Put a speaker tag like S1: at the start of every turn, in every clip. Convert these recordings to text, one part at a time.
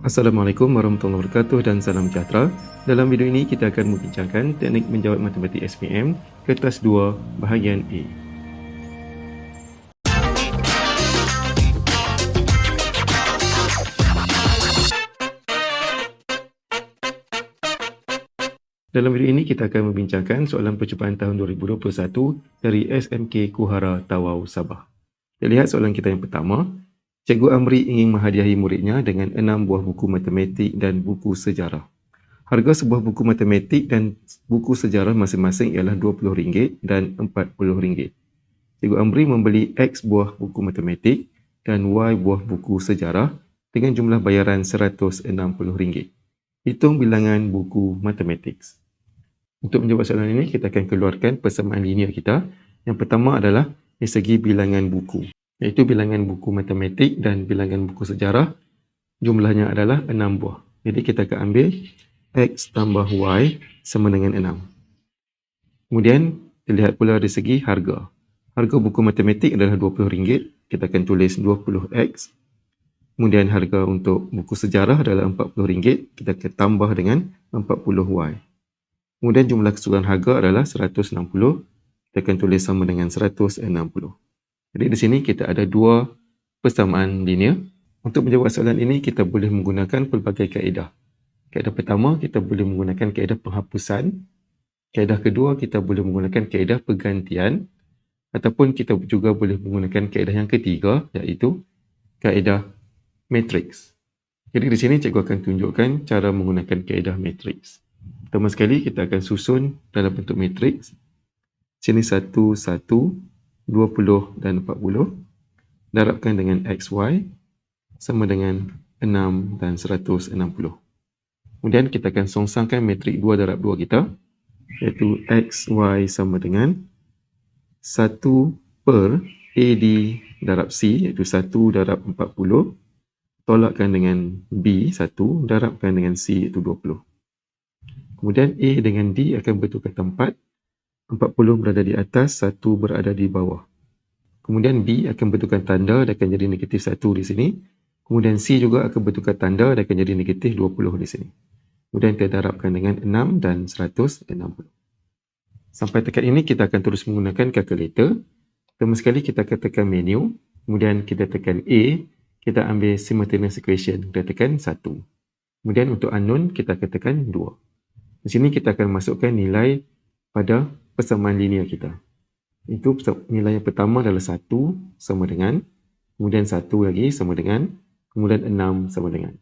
S1: Assalamualaikum warahmatullahi wabarakatuh dan salam sejahtera. Dalam video ini kita akan membincangkan teknik menjawab matematik SPM kertas 2 bahagian A. Dalam video ini kita akan membincangkan soalan percubaan tahun 2021 dari SMK Kuhara Tawau Sabah. Kita lihat soalan kita yang pertama. Cikgu Amri ingin menghadiahi muridnya dengan 6 buah buku matematik dan buku sejarah. Harga sebuah buku matematik dan buku sejarah masing-masing ialah RM20 dan RM40. Cikgu Amri membeli X buah buku matematik dan Y buah buku sejarah dengan jumlah bayaran RM160. Hitung bilangan buku matematik. Untuk menjawab soalan ini, kita akan keluarkan persamaan linear kita. Yang pertama adalah dari segi bilangan buku, iaitu bilangan buku matematik dan bilangan buku sejarah jumlahnya adalah 6 buah. Jadi kita akan ambil X tambah Y sama dengan 6. Kemudian terlihat pula dari segi harga. Harga buku matematik adalah RM20. Kita akan tulis 20X. Kemudian harga untuk buku sejarah adalah RM40. Kita akan tambah dengan 40Y. Kemudian jumlah keseluruhan harga adalah 160. Kita akan tulis sama dengan 160. Jadi di sini kita ada dua persamaan linear. Untuk menjawab soalan ini, kita boleh menggunakan pelbagai kaedah. Kaedah pertama, kita boleh menggunakan kaedah penghapusan. Kaedah kedua, kita boleh menggunakan kaedah pergantian. Ataupun kita juga boleh menggunakan kaedah yang ketiga, iaitu kaedah matriks. Jadi di sini cikgu akan tunjukkan cara menggunakan kaedah matriks. Pertama sekali, kita akan susun dalam bentuk matriks. Sini 1, 1, 20 dan 40. Darabkan dengan XY sama dengan 6 dan 160. Kemudian kita akan songsangkan matrik 2 darab 2 kita, iaitu XY sama dengan 1 per AD darab C, iaitu 1 darab 40. Tolakkan dengan B, 1, darabkan dengan C, iaitu 20. Kemudian A dengan D akan bertukar tempat. 40 berada di atas, 1 berada di bawah. Kemudian B akan bertukar tanda dan akan jadi negatif 1 di sini. Kemudian C juga akan bertukar tanda dan akan jadi negatif 20 di sini. Kemudian kita darabkan dengan 6 dan 160. Sampai tekan ini kita akan terus menggunakan kalkulator. Pertama sekali kita akan tekan menu. Kemudian kita tekan A. Kita ambil simultaneous equation. Kita tekan 1. Kemudian untuk unknown kita akan tekan 2. Di sini kita akan masukkan nilai pada persamaan linear kita. Itu nilai yang pertama adalah 1 sama dengan, kemudian 1 lagi sama dengan, kemudian 6 sama dengan.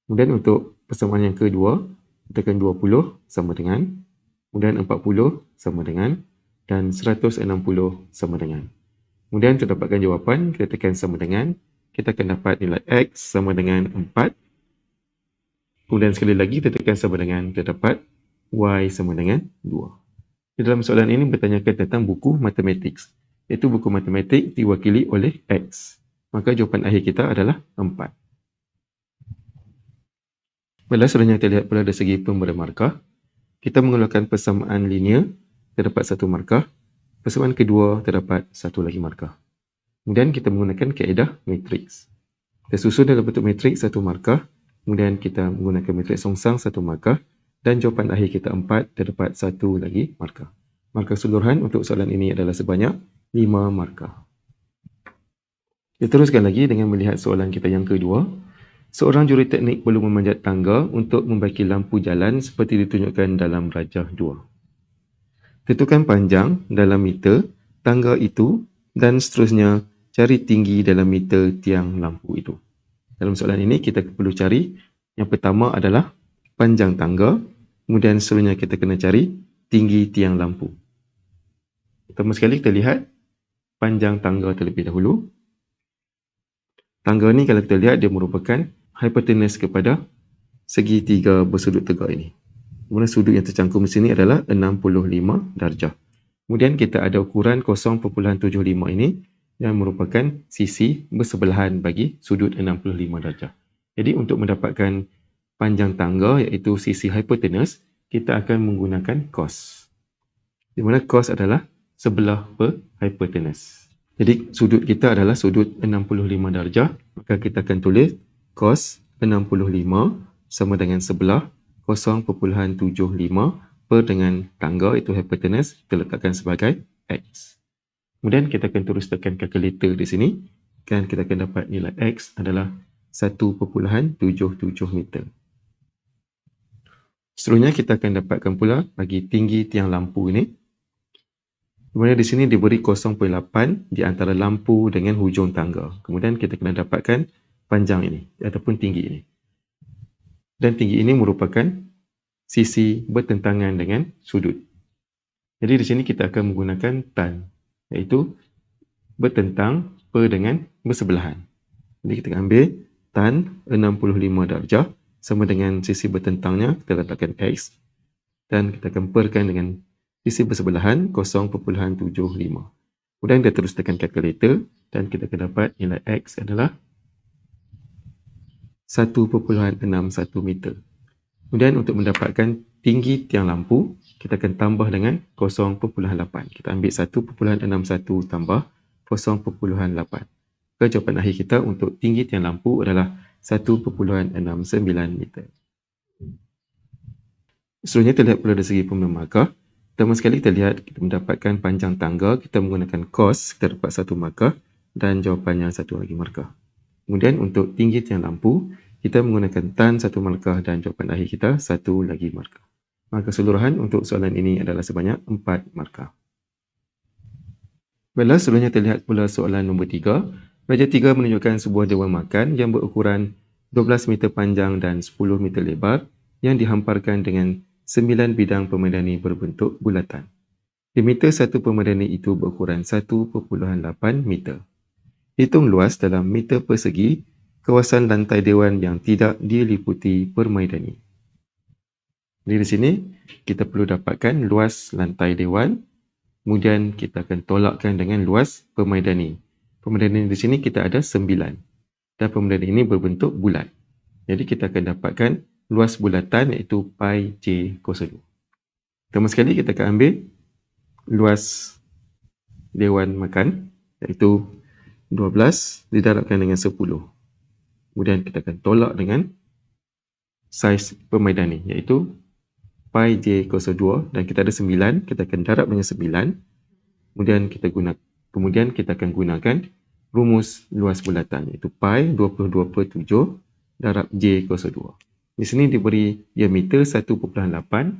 S1: Kemudian untuk persamaan yang kedua, kita tekan 20 sama dengan, kemudian 40 sama dengan, dan 160 sama dengan. Kemudian untuk dapatkan jawapan, kita tekan sama dengan, kita akan dapat nilai X sama dengan 4. Kemudian sekali lagi kita tekan sama dengan, kita dapat Y sama dengan 2. Di dalam soalan ini bertanyakan tentang buku matematik, iaitu buku matematik diwakili oleh X. Maka jawapan akhir kita adalah 4. Bila soalan yang terlihat pula dari segi pemberian markah, kita mengeluarkan persamaan linear, terdapat 1 markah. Persamaan kedua terdapat 1 lagi markah. Kemudian kita menggunakan kaedah matriks. Kita susun dalam bentuk matriks 1 markah. Kemudian kita menggunakan matriks songsang 1 markah. Dan jawapan akhir kita 4, terdapat 1 lagi markah. Markah keseluruhan untuk soalan ini adalah sebanyak 5 markah. Kita teruskan lagi dengan melihat soalan kita yang kedua. Seorang juruteknik perlu memanjat tangga untuk membaiki lampu jalan seperti ditunjukkan dalam rajah 2. Tentukan panjang dalam meter tangga itu dan seterusnya cari tinggi dalam meter tiang lampu itu. Dalam soalan ini kita perlu cari yang pertama adalah panjang tangga, kemudian seterusnya kita kena cari tinggi tiang lampu. Pertama sekali kita lihat panjang tangga terlebih dahulu. Tangga ni kalau kita lihat dia merupakan hipotenus kepada segitiga bersudut tegak ini. Kemudian sudut yang tercangkum di sini adalah 65 darjah. Kemudian kita ada ukuran 0.75 ini yang merupakan sisi bersebelahan bagi sudut 65 darjah. Jadi untuk mendapatkan panjang tangga iaitu sisi hipotenus, kita akan menggunakan cos. Di mana cos adalah sebelah per hipotenus. Jadi sudut kita adalah sudut 65 darjah, maka kita akan tulis cos sama dengan sebelah 0.75 per dengan tangga, itu hypotenuse, kita letakkan sebagai X. Kemudian kita akan terus tekan kalkulator di sini, dan kita akan dapat nilai X adalah 1.77 meter. Seterusnya kita akan dapatkan pula bagi tinggi tiang lampu ini. Di mana di sini diberi 0.8 di antara lampu dengan hujung tangga. Kemudian kita kena dapatkan panjang ini ataupun tinggi ini. Dan tinggi ini merupakan sisi bertentangan dengan sudut. Jadi di sini kita akan menggunakan tan, iaitu bertentang per dengan bersebelahan. Jadi kita akan ambil tan 65 darjah sama dengan sisi bertentangnya, kita letakkan X, dan kita akan perkan dengan sisi bersebelahan 0.75. Kemudian kita terus tekan kalkulator dan kita akan dapat nilai X adalah 1.61 meter. Kemudian untuk mendapatkan tinggi tiang lampu, kita akan tambah dengan 0.8. Kita ambil 1.61 tambah 0.8. Jawapan akhir kita untuk tinggi tiang lampu adalah 1.69 meter. Seterusnya kita lihat pula dari segi pemberian markah. Pertama sekali kita lihat kita mendapatkan panjang tangga, kita menggunakan cos, kita dapat 1 markah dan jawapannya 1 lagi markah. Kemudian untuk tinggi tiang lampu, kita menggunakan tan 1 markah dan jawapan akhir kita 1 lagi markah. Maka keseluruhan untuk soalan ini adalah sebanyak 4 markah. Baiklah, seterusnya kita lihat pula soalan nombor 3. Meja 3 menunjukkan sebuah dewan makan yang berukuran 12 meter panjang dan 10 meter lebar yang dihamparkan dengan 9 bidang permaidani berbentuk bulatan. Diameter satu permaidani itu berukuran 1.8 meter. Hitung luas dalam meter persegi kawasan lantai dewan yang tidak diliputi permaidani. Jadi di sini kita perlu dapatkan luas lantai dewan, kemudian kita akan tolakkan dengan luas permaidani. Permaidani di sini kita ada 9 dan permaidani ini berbentuk bulat. Jadi kita akan dapatkan luas bulatan iaitu pi j cos 2. Pertama sekali kita akan ambil luas dewan makan iaitu 12 didarabkan dengan 10. Kemudian kita akan tolak dengan saiz permaidani iaitu pi j cos 2 dan kita ada 9, kita akan darab dengan 9. Kemudian kita akan gunakan rumus luas bulatan iaitu pi 22/7 darab j cos 2. Di sini diberi diameter 1.8,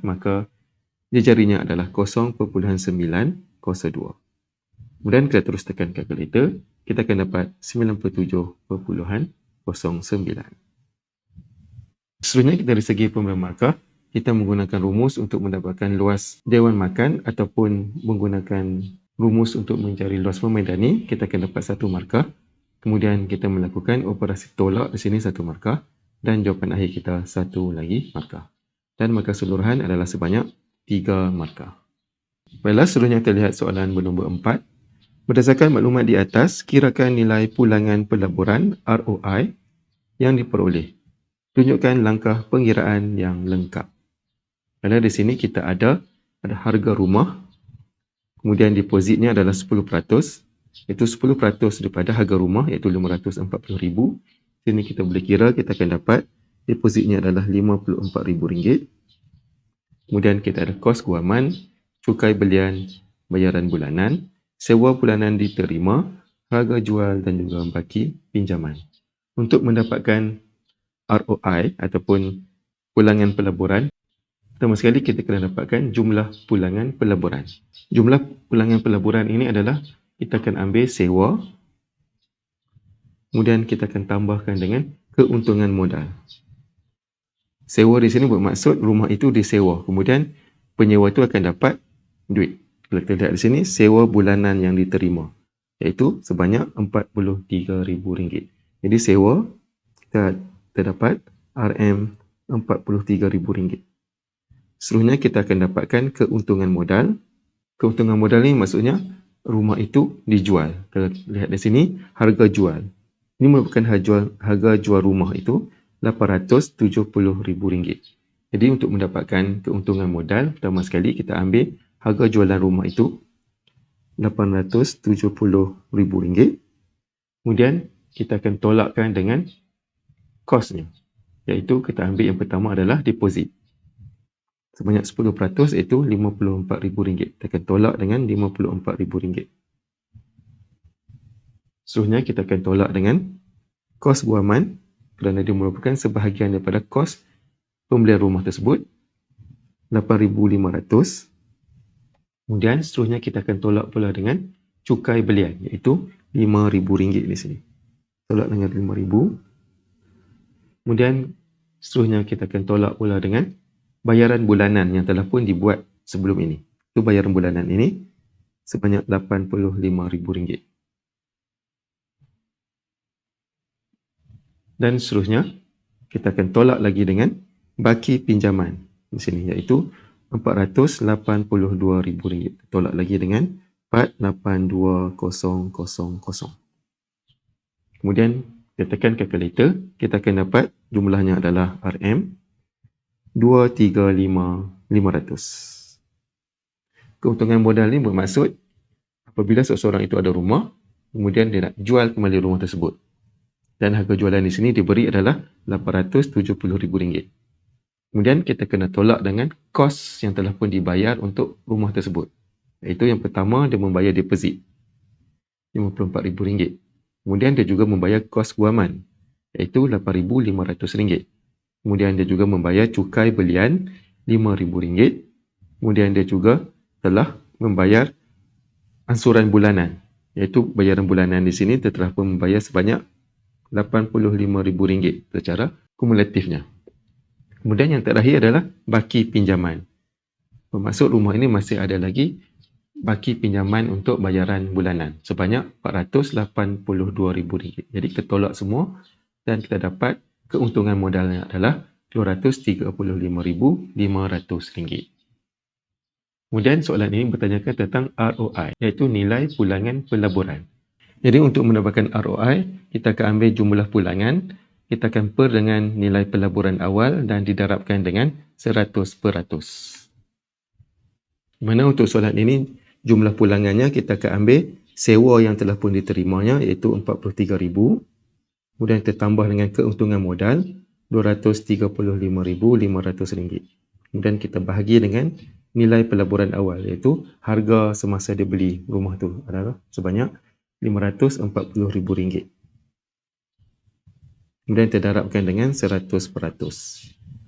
S1: maka jarinya adalah 0.9 cos 2. Kemudian kita terus tekan kalkulator, kita akan dapat 97.09. Seterusnya kita dari segi pemberian markah, kita menggunakan rumus untuk mendapatkan luas dewan makan ataupun menggunakan rumus untuk mencari luas permaidani, kita akan dapat 1 markah. Kemudian kita melakukan operasi tolak di sini 1 markah. Dan jawapan akhir kita 1 lagi markah. Dan markah keseluruhan adalah sebanyak 3 markah. Baiklah, seterusnya kita lihat soalan bernombor 4. Berdasarkan maklumat di atas, kirakan nilai pulangan pelaburan ROI yang diperoleh. Tunjukkan langkah pengiraan yang lengkap. Kerana di sini kita ada harga rumah, kemudian depositnya adalah 10%, iaitu 10% daripada harga rumah iaitu RM540,000. Sini kita boleh kira, kita akan dapat depositnya adalah RM54,000. Kemudian kita ada kos guaman, cukai belian, bayaran bulanan, sewa bulanan diterima, harga jual dan juga baki pinjaman. Untuk mendapatkan ROI ataupun pulangan pelaburan, pertama sekali kita kena dapatkan jumlah pulangan pelaburan. Jumlah pulangan pelaburan ini adalah kita akan ambil sewa, kemudian kita akan tambahkan dengan keuntungan modal. Sewa di sini bermaksud rumah itu disewa, kemudian penyewa itu akan dapat duit. Kalau kita lihat di sini, sewa bulanan yang diterima, iaitu sebanyak RM43,000. Jadi sewa, kita dapat RM43,000. Seterusnya kita akan dapatkan keuntungan modal. Keuntungan modal ini maksudnya rumah itu dijual. Kalau lihat di sini, harga jual. Ini merupakan harga jual rumah itu RM870,000. Jadi untuk mendapatkan keuntungan modal, pertama sekali kita ambil harga jualan rumah itu RM870,000. Kemudian kita akan tolakkan dengan kosnya. iaitu kita ambil yang pertama adalah deposit. Sebanyak 10% iaitu RM54,000. Kita akan tolak dengan RM54,000. Seterusnya kita akan tolak dengan kos guaman kerana dia merupakan sebahagian daripada kos pembelian rumah tersebut, RM8,500. Kemudian seterusnya kita akan tolak pula dengan cukai belian iaitu RM5,000 di sini. Tolak dengan RM5,000. Kemudian seterusnya kita akan tolak pula dengan bayaran bulanan yang telah pun dibuat sebelum ini. Itu bayaran bulanan ini sebanyak RM85,000. Dan seterusnya kita akan tolak lagi dengan baki pinjaman di sini iaitu RM482,000. Tolak lagi dengan 482000. Kemudian kita tekan calculator, kita akan dapat jumlahnya adalah RM235,500. Keuntungan modal ini bermaksud apabila seseorang itu ada rumah, kemudian dia nak jual kembali rumah tersebut. Dan harga jualan di sini diberi adalah RM870,000. Kemudian kita kena tolak dengan kos yang telah pun dibayar untuk rumah tersebut. Iaitu yang pertama dia membayar deposit RM54,000. Kemudian dia juga membayar kos guaman iaitu RM8,500. Kemudian dia juga membayar cukai belian RM5,000. Kemudian dia juga telah membayar ansuran bulanan iaitu bayaran bulanan di sini dia telah pun membayar sebanyak RM85,000 secara kumulatifnya. Kemudian yang terakhir adalah baki pinjaman. Bermaksud rumah ini masih ada lagi baki pinjaman untuk bayaran bulanan sebanyak RM482,000. Jadi kita tolak semua dan kita dapat keuntungan modalnya adalah RM235,500. Kemudian soalan ini bertanyakan tentang ROI iaitu nilai pulangan pelaburan. Jadi untuk mendapatkan ROI, kita akan ambil jumlah pulangan, kita akan per dengan nilai pelaburan awal dan didarabkan dengan 100%. Mana untuk soalan ini, jumlah pulangannya kita akan ambil sewa yang telah pun diterimanya iaitu RM43,000. Kemudian kita tambah dengan keuntungan modal RM235,500. Kemudian kita bahagi dengan nilai pelaburan awal iaitu harga semasa dia beli rumah tu adalah sebanyak RM540,000. Kemudian kita darabkan dengan 100%.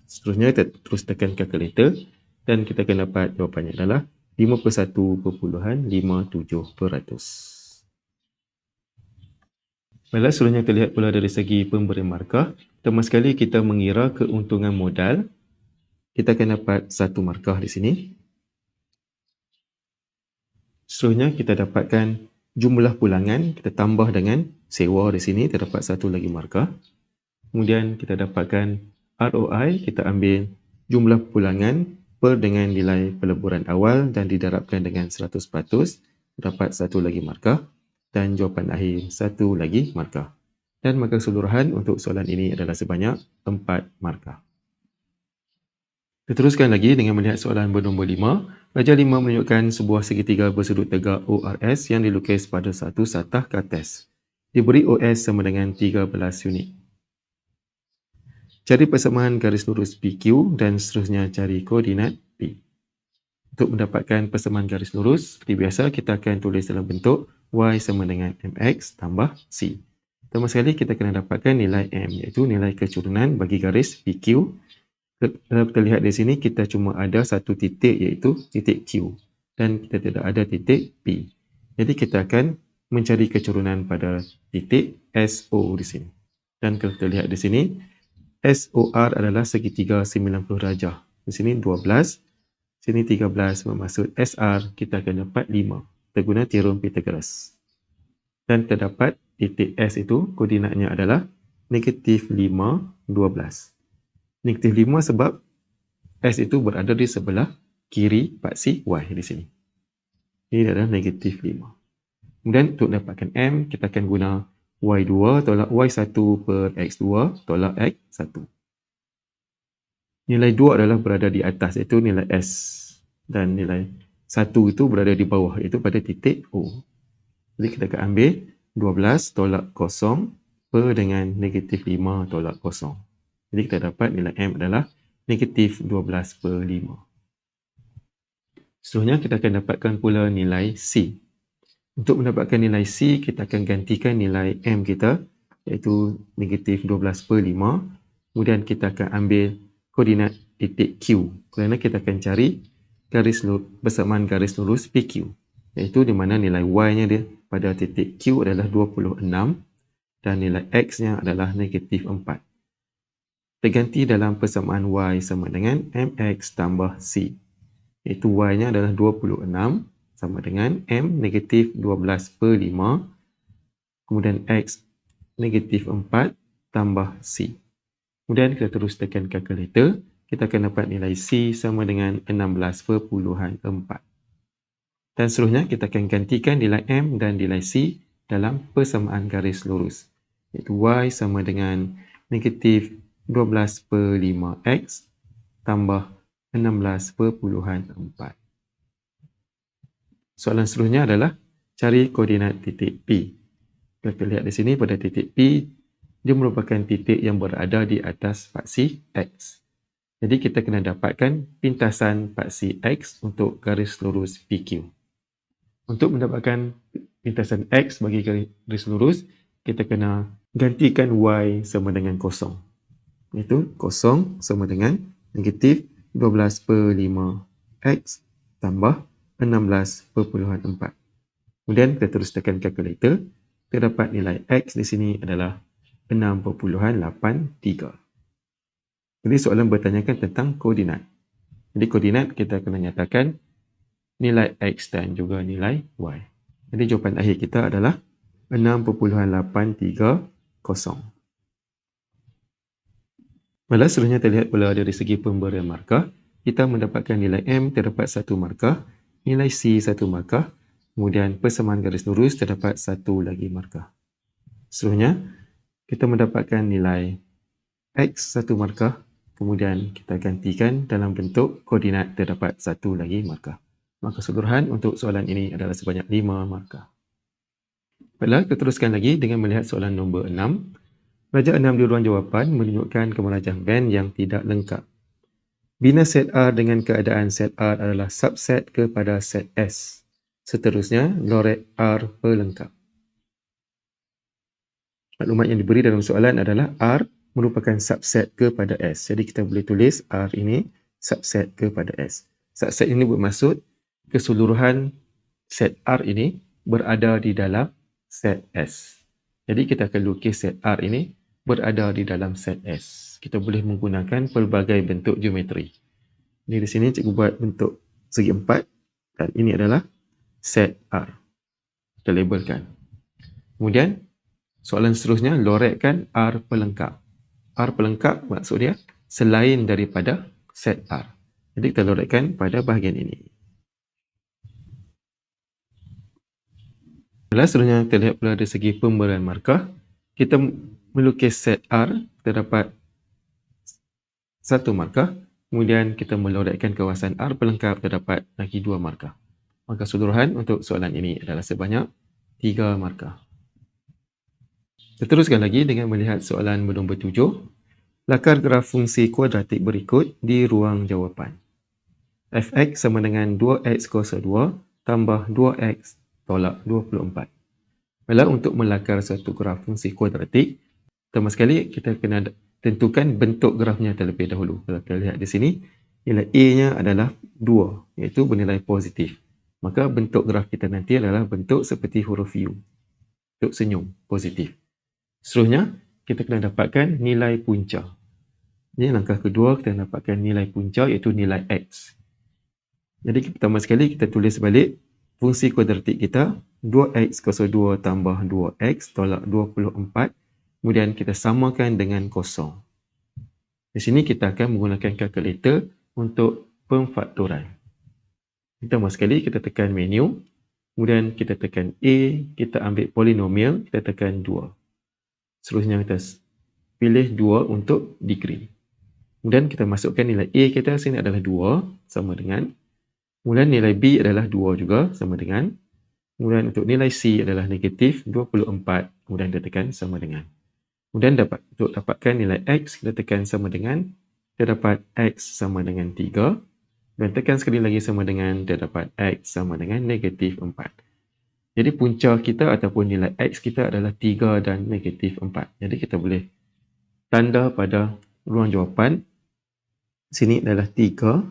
S1: Seterusnya kita terus tekan calculator dan kita akan dapat jawapannya adalah 51.57%. Baiklah, seterusnya kita lihat pula dari segi pemberian markah. Pertama sekali kita mengira keuntungan modal. Kita akan dapat 1 markah di sini. Seterusnya kita dapatkan jumlah pulangan, kita tambah dengan sewa di sini, kita dapat 1 lagi markah. Kemudian kita dapatkan ROI, kita ambil jumlah pulangan per dengan nilai peleburan awal dan didarabkan dengan 100%, dapat 1 lagi markah. Dan jawapan akhir 1 lagi markah. Dan markah keseluruhan untuk soalan ini adalah sebanyak 4 markah. Kita teruskan lagi dengan melihat soalan bernombor 5. Pelajar 5 menunjukkan sebuah segitiga bersudut tegak ORS yang dilukis pada satu satah ke atas. Diberi OS sama dengan 13 unit. Cari persamaan garis lurus PQ dan seterusnya cari koordinat P. Untuk mendapatkan persamaan garis lurus, seperti biasa kita akan tulis dalam bentuk Y sama dengan MX tambah C. Pertama sekali kita kena dapatkan nilai M iaitu nilai kecurunan bagi garis PQ. Kalau kita lihat di sini, kita cuma ada satu titik iaitu titik Q dan kita tidak ada titik P. Jadi kita akan mencari kecurunan pada titik SO di sini. Dan kalau kita lihat di sini, SOR adalah segitiga 90 darjah. Di sini 12, sini 13, bermaksud SR kita akan dapat 5. Kita guna teorem Pythagoras. Dan kita dapat titik S itu koordinatnya adalah -5, 12. -5 sebab S itu berada di sebelah kiri paksi Y di sini. Ini adalah -5. Kemudian untuk dapatkan M, kita akan guna Y2 tolak Y1 per X2 tolak X1. Nilai 2 adalah berada di atas iaitu nilai S. Dan nilai 1 itu berada di bawah iaitu pada titik O. Jadi kita akan ambil 12 tolak 0 per dengan -5 tolak 0. Jadi kita dapat nilai M adalah negatif 12/5. Seterusnya kita akan dapatkan pula nilai C. Untuk mendapatkan nilai C, kita akan gantikan nilai M kita, iaitu negatif 12/5. Kemudian kita akan ambil koordinat titik Q, kerana kita akan cari bersamaan garis lurus PQ, iaitu di mana nilai Y-nya dia pada titik Q adalah 26 dan nilai X-nya adalah negatif 4. Terganti dalam persamaan Y sama dengan MX tambah C, iaitu Y-nya adalah 26 sama dengan M negatif 12/5, kemudian X negatif 4 tambah C. Kemudian kita terus tekan kalkulator, kita akan dapat nilai C sama dengan 16/4. Dan seterusnya kita akan gantikan nilai M dan nilai C dalam persamaan garis lurus, iaitu Y sama dengan negatif 12/5X tambah 16/4. Soalan seterusnya adalah cari koordinat titik P. Kita lihat di sini pada titik P, dia merupakan titik yang berada di atas paksi X. Jadi kita kena dapatkan pintasan paksi X untuk garis lurus PQ. Untuk mendapatkan pintasan X bagi garis lurus, kita kena gantikan Y sama dengan 0. Iaitu 0 sama dengan negatif 12/5X tambah 16/4. Kemudian kita terus tekan kalkulator, kita dapat nilai X di sini adalah 6.83. Jadi soalan bertanyakan tentang koordinat. Jadi koordinat kita kena nyatakan nilai X dan juga nilai Y. Jadi jawapan akhir kita adalah 6.830. Malah seterusnya terlihat pula dari segi pemberian markah, kita mendapatkan nilai M terdapat 1 markah, nilai C 1 markah, kemudian persamaan garis lurus terdapat 1 lagi markah. Seterusnya, kita mendapatkan nilai X 1 markah, kemudian kita gantikan dalam bentuk koordinat terdapat 1 lagi markah. Maka keseluruhan untuk soalan ini adalah sebanyak 5 markah. Baiklah, kita teruskan lagi dengan melihat soalan nombor 6. Rajah 6 di ruang jawapan menunjukkan kemerajah band yang tidak lengkap. Bina set R dengan keadaan set R adalah subset kepada set S. Seterusnya, lorek R pelengkap. Maklumat yang diberi dalam soalan adalah R merupakan subset kepada S. Jadi kita boleh tulis R ini subset kepada S. Subset ini bermaksud keseluruhan set R ini berada di dalam set S. Jadi kita akan lukis set R ini berada di dalam set S. Kita boleh menggunakan pelbagai bentuk geometri. Ini di sini cikgu buat bentuk segi 4 dan ini adalah set R. Kita labelkan. Kemudian soalan seterusnya, lorekkan R pelengkap. R pelengkap maksud dia selain daripada set R. Jadi kita lorekkan pada bahagian ini. Seterusnya kita lihat pula dari segi pemberian markah. Kita melukis set R, terdapat 1 markah. Kemudian kita melorekkan kawasan R pelengkap, terdapat lagi 2 markah. Maka keseluruhan untuk soalan ini adalah sebanyak 3 markah. Kita teruskan lagi dengan melihat soalan nombor 7. Lakar graf fungsi kuadratik berikut di ruang jawapan. Fx sama dengan 2x kuasa 2 tambah 2x tolak 24. Baiklah, untuk melakar satu graf fungsi kuadratik, pertama sekali kita kena tentukan bentuk grafnya terlebih dahulu. Kalau kita lihat di sini, nilai A-nya adalah 2, iaitu bernilai positif. Maka bentuk graf kita nanti adalah bentuk seperti huruf U. Bentuk senyum, positif. Seterusnya, kita kena dapatkan nilai punca. Ini langkah kedua, kita dapatkan nilai punca iaitu nilai X. Jadi pertama sekali kita tulis balik fungsi kuadratik kita 2x kuasa 2 tambah 2x tolak 24. Kemudian kita samakan dengan kosong. Di sini kita akan menggunakan kalkulator untuk pemfaktoran. Pertama sekali kita tekan menu. Kemudian kita tekan A, kita ambil polinomial, kita tekan 2. Seterusnya kita pilih 2 untuk degree. Kemudian kita masukkan nilai A kita sini adalah 2 sama dengan. Kemudian nilai B adalah 2 juga sama dengan. Kemudian untuk nilai C adalah negatif 24. Kemudian kita tekan sama dengan. Kemudian untuk dapatkan nilai X, kita tekan sama dengan, kita dapat X sama dengan 3. Dan tekan sekali lagi sama dengan, kita dapat X sama dengan negatif 4. Jadi punca kita ataupun nilai X kita adalah 3 dan negatif 4. Jadi kita boleh tanda pada ruang jawapan. Sini adalah 3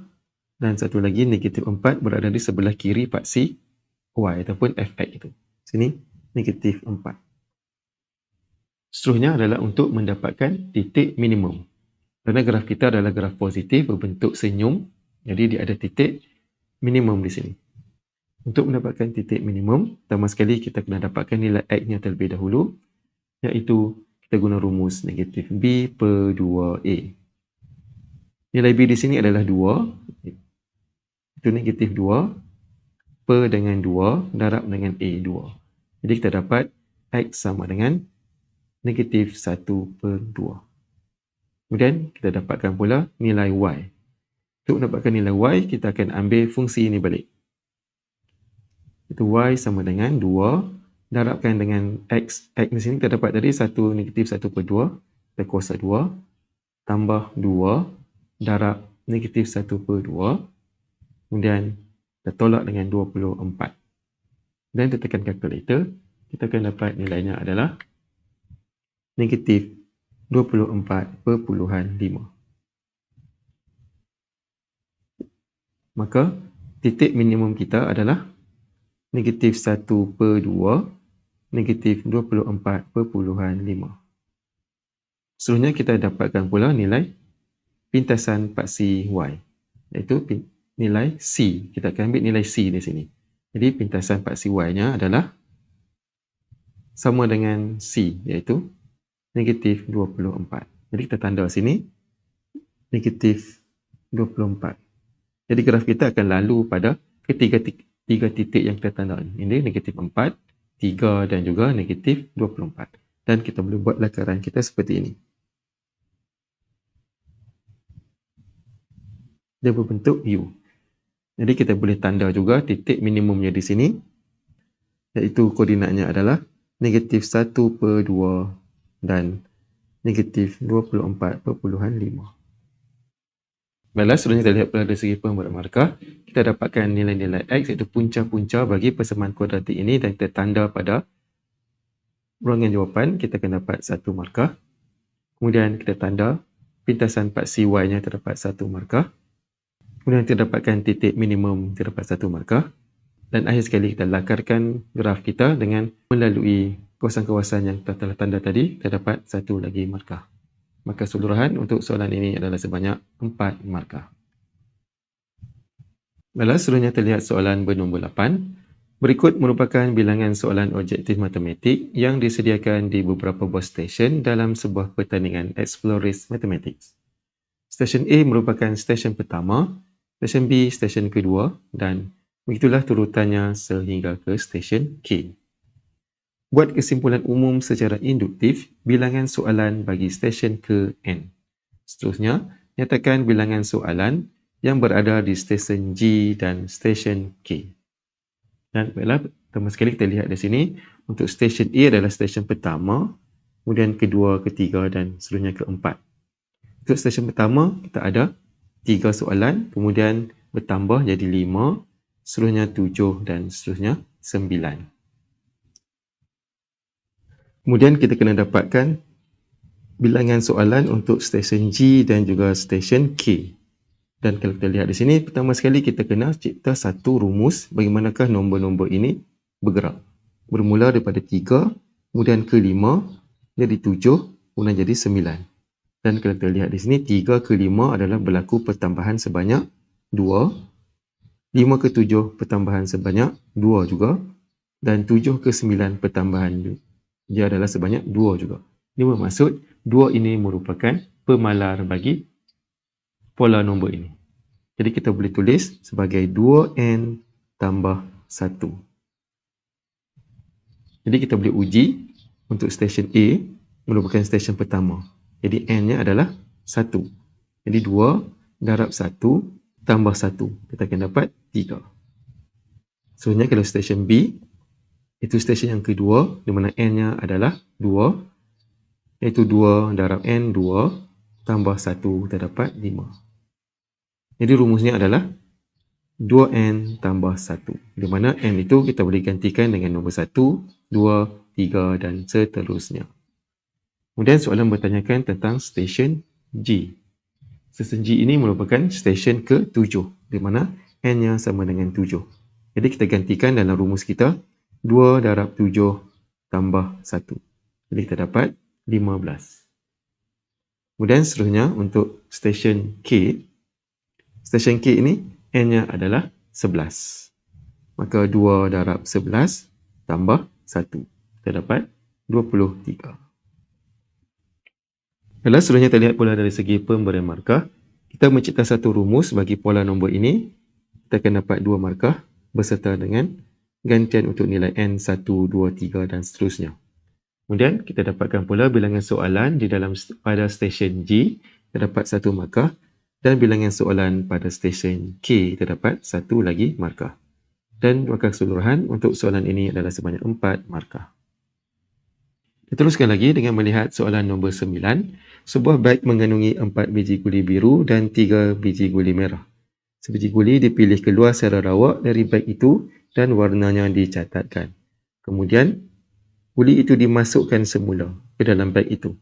S1: dan satu lagi negatif 4 berada di sebelah kiri paksi Y ataupun Fx itu. Sini negatif 4. Seterusnya adalah untuk mendapatkan titik minimum. Kerana graf kita adalah graf positif berbentuk senyum, jadi dia ada titik minimum di sini. Untuk mendapatkan titik minimum, pertama sekali kita kena dapatkan nilai X-nya terlebih dahulu, iaitu kita guna rumus negatif B per 2A. Nilai B di sini adalah 2, itu negatif 2, per dengan 2, darab dengan A 2. Jadi kita dapat X sama dengan negatif 1 per 2. Kemudian kita dapatkan pula nilai Y. Untuk mendapatkan nilai Y, kita akan ambil fungsi ini balik. Itu Y sama dengan 2, darabkan dengan X. X di sini kita dapat tadi 1 negatif 1 per 2, kita kuasa 2, tambah 2, darab negatif 1 per 2, kemudian kita tolak dengan 24. Dan kita tekan kalkulator, kita akan dapat nilainya adalah negatif 24.5. Maka titik minimum kita adalah negatif 1 per 2, negatif 24.5. Seterusnya kita dapatkan pula nilai pintasan paksi Y, iaitu nilai C. Kita akan ambil nilai C di sini. Jadi pintasan paksi Y-nya adalah sama dengan C, iaitu negatif 24. Jadi kita tanda sini negatif 24. Jadi graf kita akan lalu pada ketiga titik yang kita tanda ini. Ini negatif 4, 3 dan juga negatif 24. Dan kita boleh buat lakaran kita seperti ini. Dia berbentuk U. Jadi kita boleh tanda juga titik minimumnya di sini, iaitu koordinatnya adalah negatif 1 per 2 dan negatif 24.5. Baiklah, seterusnya kita lihat pada segi pembuat markah. Kita dapatkan nilai-nilai X, iaitu punca-punca bagi persamaan kuadratik ini, dan kita tanda pada ruangan jawapan. Kita akan dapat 1 markah. Kemudian kita tanda pintasan paksi Y-nya terdapat 1 markah. Kemudian kita dapatkan titik minimum terdapat 1 markah. Dan akhir sekali kita lakarkan graf kita dengan melalui kawasan-kawasan yang kita telah tanda tadi, kita dapat 1 lagi markah. Maka keseluruhan untuk soalan ini adalah sebanyak 4 markah. Baiklah, seterusnya terlihat soalan bernombor 8. Berikut merupakan bilangan soalan objektif matematik yang disediakan di beberapa buah stesen dalam sebuah pertandingan Explorers Mathematics. Stesen A merupakan stesen pertama, stesen B stesen kedua, dan begitulah turutannya sehingga ke stesen K. Buat kesimpulan umum secara induktif bilangan soalan bagi stesen ke N. Seterusnya, nyatakan bilangan soalan yang berada di stesen G dan stesen K. Dan baiklah, pertama sekali kita lihat di sini, untuk stesen A adalah stesen pertama, kemudian kedua, ketiga dan seterusnya keempat. Untuk stesen pertama, kita ada 3 soalan, kemudian bertambah jadi 5, seterusnya 7 dan seterusnya 9. Kemudian kita kena dapatkan bilangan soalan untuk stesen G dan juga stesen K. Dan kalau kita lihat di sini, pertama sekali kita kena cipta satu rumus bagaimanakah nombor-nombor ini bergerak. Bermula daripada 3, kemudian ke 5, jadi 7, kemudian jadi 9. Dan kalau kita lihat di sini, 3 ke 5 adalah berlaku pertambahan sebanyak 2, 5 ke 7 pertambahan sebanyak 2 juga, dan 7 ke 9 pertambahan dia adalah sebanyak 2 juga. Ini bermaksud 2 ini merupakan pemalar bagi pola nombor ini. Jadi kita boleh tulis sebagai 2n tambah 1. Jadi kita boleh uji untuk stesen A merupakan stesen pertama. Jadi n-nya adalah 1. Jadi 2 darab 1 tambah 1. Kita akan dapat 3. Seterusnya kalau stesen B, itu stesen yang kedua, di mana n-nya adalah 2. iaitu 2 darab N, 2 tambah 1, kita dapat 5. Jadi rumusnya adalah 2N tambah 1. Di mana N itu kita boleh gantikan dengan nombor 1, 2, 3 dan seterusnya. Kemudian soalan bertanyakan tentang stesen G. Stesen G ini merupakan stesen ke-7, di mana N-nya sama dengan 7. Jadi kita gantikan dalam rumus kita 2 darab 7 tambah 1. Jadi kita dapat 15. Kemudian seterusnya untuk stesen K. Stesen K ini N-nya adalah 11. Maka 2 darab 11 tambah 1. Kita dapat 23. Kalau seterusnya kita lihat pula dari segi pemberian markah, kita mencipta satu rumus bagi pola nombor ini. Kita akan dapat 2 markah berserta dengan gantian untuk nilai N, 1, 2, 3 dan seterusnya. Kemudian kita dapatkan pula bilangan soalan di dalam pada stesen G, kita dapat 1 markah, dan bilangan soalan pada stesen K, kita dapat 1 lagi markah. Dan markah keseluruhan untuk soalan ini adalah sebanyak 4 markah. Kita teruskan lagi dengan melihat soalan nombor 9. Sebuah beg mengandungi 4 biji guli biru dan 3 biji guli merah. Sebiji guli dipilih keluar secara rawak dari beg itu dan warnanya dicatatkan. Kemudian, guli itu dimasukkan semula ke dalam beg itu.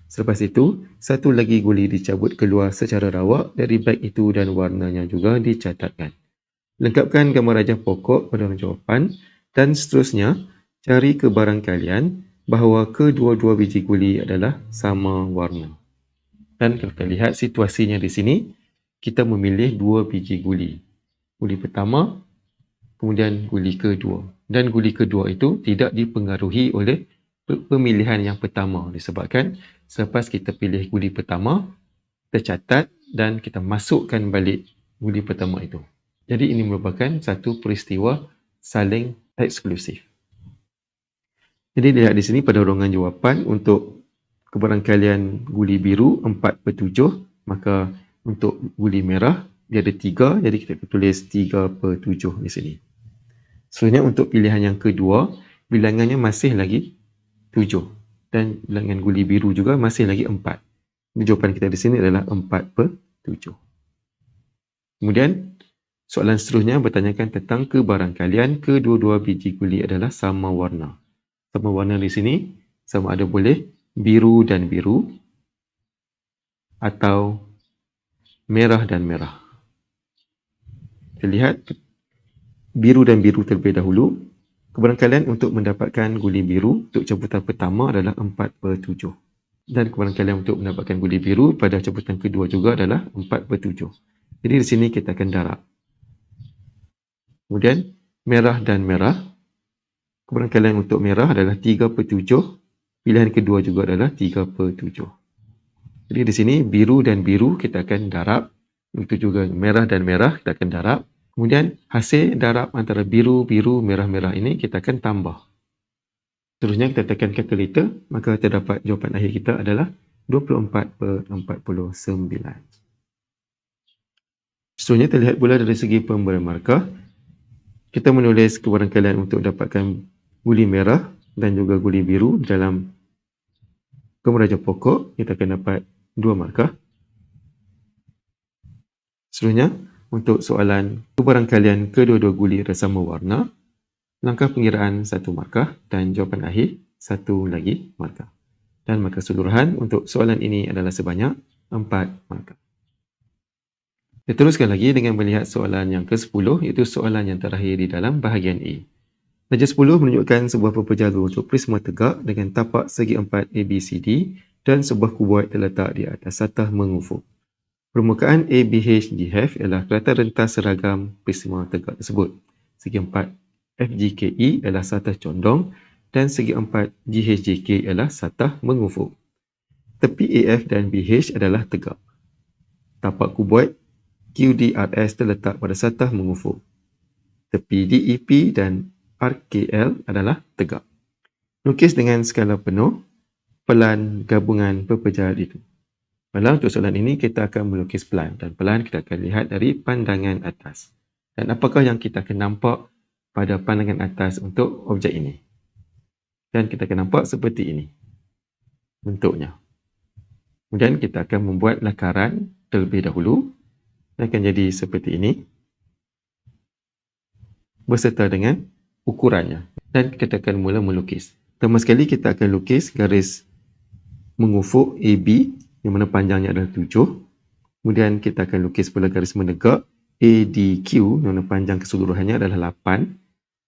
S1: Selepas itu, satu lagi guli dicabut keluar secara rawak dari beg itu dan warnanya juga dicatatkan. Lengkapkan gambar rajah pokok pada jawapan dan seterusnya cari kebarangkalian bahawa kedua-dua biji guli adalah sama warna. Dan kalau kita lihat situasinya di sini, kita memilih 2 biji guli. Guli pertama, kemudian guli kedua. Dan guli kedua itu tidak dipengaruhi oleh pemilihan yang pertama disebabkan selepas kita pilih guli pertama, kita catat dan kita masukkan balik guli pertama itu. Jadi ini merupakan satu peristiwa saling eksklusif. Jadi lihat di sini pada ruangan jawapan untuk kebarangkalian guli biru 4/7, maka untuk guli merah dia ada 3, jadi kita tulis 3/7 di sini. Seterusnya untuk pilihan yang kedua, bilangannya masih lagi 7 dan bilangan guli biru juga masih lagi 4. Jawapan kita di sini adalah 4/7. Kemudian soalan seterusnya bertanyakan tentang kebarangkalian kedua-dua biji guli adalah sama warna. Sama warna di sini sama ada boleh biru dan biru atau merah dan merah. Kita lihat biru dan biru terlebih dahulu. Kebarangkalian untuk mendapatkan guli biru untuk cabutan pertama adalah 4/7. Dan kebarangkalian untuk mendapatkan guli biru pada cabutan kedua juga adalah 4/7. Jadi di sini kita akan darab. Kemudian merah dan merah. Kebarangkalian untuk merah adalah 3/7. Pilihan kedua juga adalah 3/7. Jadi di sini biru dan biru kita akan darab. Begitu juga merah dan merah kita akan darab. Kemudian hasil darab antara biru, biru, merah, merah ini kita akan tambah. Seterusnya kita tekan kalkulator, maka terdapat jawapan akhir kita adalah 24/49. Seterusnya terlihat pula dari segi pemberian markah. Kita menulis kebarangkalian untuk dapatkan guli merah dan juga guli biru dalam gambar rajah pokok, kita akan dapat 2 markah. Seterusnya, untuk soalan kebarangkalian kedua-dua guli ada sama warna, langkah pengiraan 1 markah dan jawapan akhir 1 lagi markah. Dan markah keseluruhan untuk soalan ini adalah sebanyak 4 markah. Kita teruskan lagi dengan melihat soalan yang ke-10, iaitu soalan yang terakhir di dalam bahagian A. Darjah 10 menunjukkan sebuah perpejalur untuk prisma tegak dengan tapak segi 4 ABCD dan sebuah kuboid terletak di atas satah mengufuk. Permukaan ABHDF ialah kelihatan rentas seragam prisma tegak tersebut. Segi 4 FGKE ialah satah condong dan segi 4 GHJK ialah satah mengufuk. Tepi AF dan BH adalah tegak. Tapak kuboid QDRS terletak pada satah mengufuk. Tepi DEP dan RKL adalah tegak. Lukis dengan skala penuh pelan gabungan perpecahan itu. Malah untuk soalan ini kita akan melukis pelan dan pelan kita akan lihat dari pandangan atas. Dan apakah yang kita akan nampak pada pandangan atas untuk objek ini? Dan kita akan nampak seperti ini. bentuknya. Kemudian kita akan membuat lakaran terlebih dahulu. Akan jadi seperti ini berserta dengan ukurannya. Dan kita akan mula melukis. Pertama sekali kita akan lukis garis mengufuk AB yang mana panjangnya adalah 7. Kemudian kita akan lukis pula garis menegak ADQ yang mana panjang keseluruhannya adalah 8.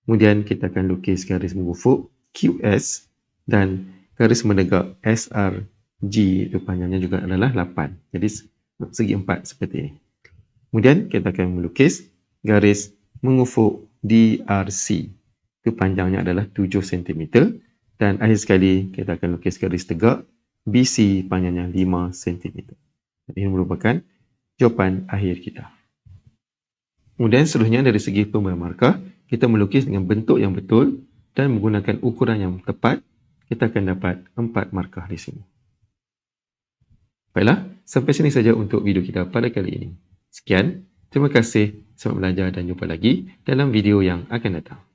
S1: Kemudian kita akan lukis garis mengufuk QS dan garis menegak SRG itu panjangnya juga adalah 8. Jadi segi 4 seperti ini. Kemudian kita akan melukis garis mengufuk DRC. Itu panjangnya adalah 7 cm. Dan akhir sekali kita akan lukis garis tegak BC panjangnya 5 cm. Ini merupakan jawapan akhir kita. Kemudian seterusnya dari segi pemberian markah, kita melukis dengan bentuk yang betul dan menggunakan ukuran yang tepat, kita akan dapat 4 markah di sini. Baiklah, sampai sini saja untuk video kita pada kali ini. Sekian, terima kasih, selamat belajar dan jumpa lagi dalam video yang akan datang.